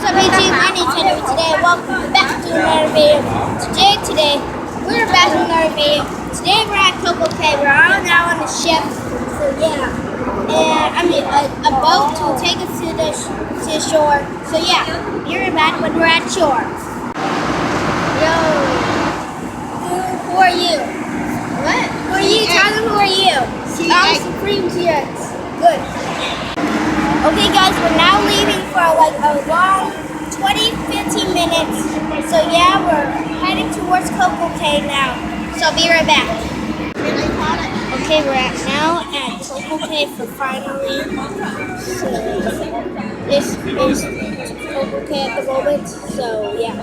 up, YouTube? My name's Henry. Today, welcome back to another video. Today, we're back to another video. Today, we're at Coco Cay. We're all now on the ship. So yeah, and a boat to take us to the shore. So yeah, you're back when we're at shore. Yo, who are you? What? Who are you? Tell them who are you? I'm Supreme GX. Good. Okay guys, we're now leaving for like a long 20-15 minutes. So yeah, we're heading towards Coco Cay now. So I'll be right back. Okay, we're now at Coco Cay for finally. So this is Coco Cay at the moment. So yeah.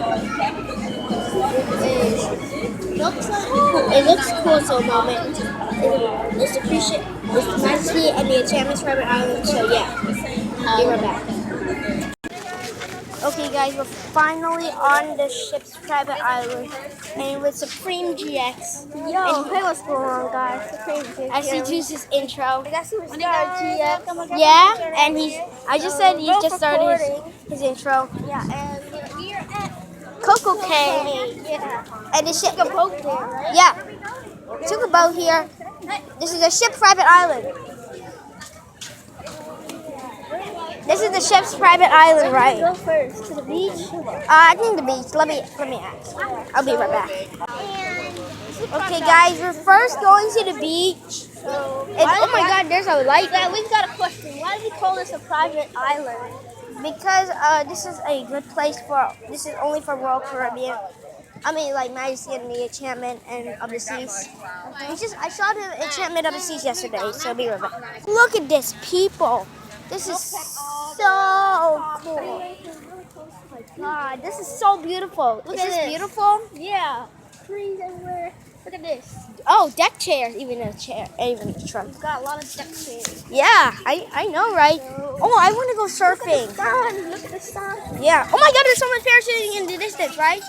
It looks cool so moment. It's the cruise ship, it's the Majesty and the Enchantment Private Island, so yeah. Be right back. Okay guys, we're finally on the ship's private island and with Supreme GX. Yo, hey, what's going on, guys? Supreme GX. As he does his intro. We got Superstar GX. Yeah, and I just said he just started his intro. Yeah, and we're at Coco Cay. Yeah. And the ship. A boat there, right? Yeah. We took a boat here. This is the ship's private island. This is the ship's private island, right? Go first to the beach. I think the beach. Let me ask. I'll be right back. Okay, guys, we're first going to the beach. And, oh my God, there's a light. We've got a question. Why do we call this a private island? Because this is a good place for. This is only for Royal Caribbean. I mean, like Majesty and the Enchantment and of the Seas. I saw the Enchantment of the Seas yesterday, so I'll be right back. Look at this, people. This is so cool. Oh my God, This is so beautiful. Look Is at this this. beautiful? Yeah. Trees everywhere. Look at this. Oh, deck chairs, even a chair, even a truck. We've got a lot of deck chairs. Yeah, I know, right? Oh, I want to go surfing. Look at the sun. Yeah. Oh my God, there's someone parachuting in the distance, right?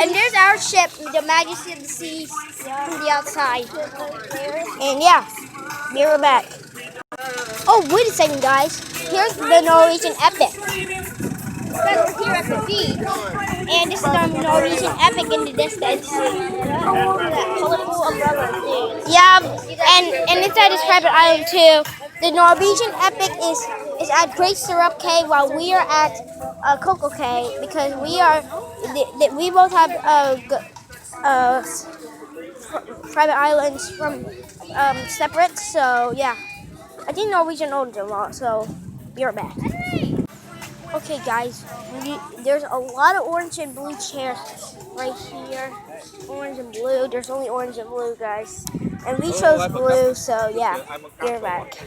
And there's our ship, the Majesty of the Seas, from the outside. And yeah, be right back. Oh, wait a second, guys. Here's the Norwegian Epic. We're here at the beach. And this is the Norwegian Epic in the distance. That colorful umbrella thing. Yeah, and inside this private island too. The Norwegian Epic is at Great Syrup Cay while we are at Coco Cay because we both have private islands from separate. So yeah, I think Norwegian owns a lot. So be right back. Okay, guys, there's a lot of orange and blue chairs right here. Orange and blue. There's only orange and blue, guys. And we chose blue, so yeah, be right back.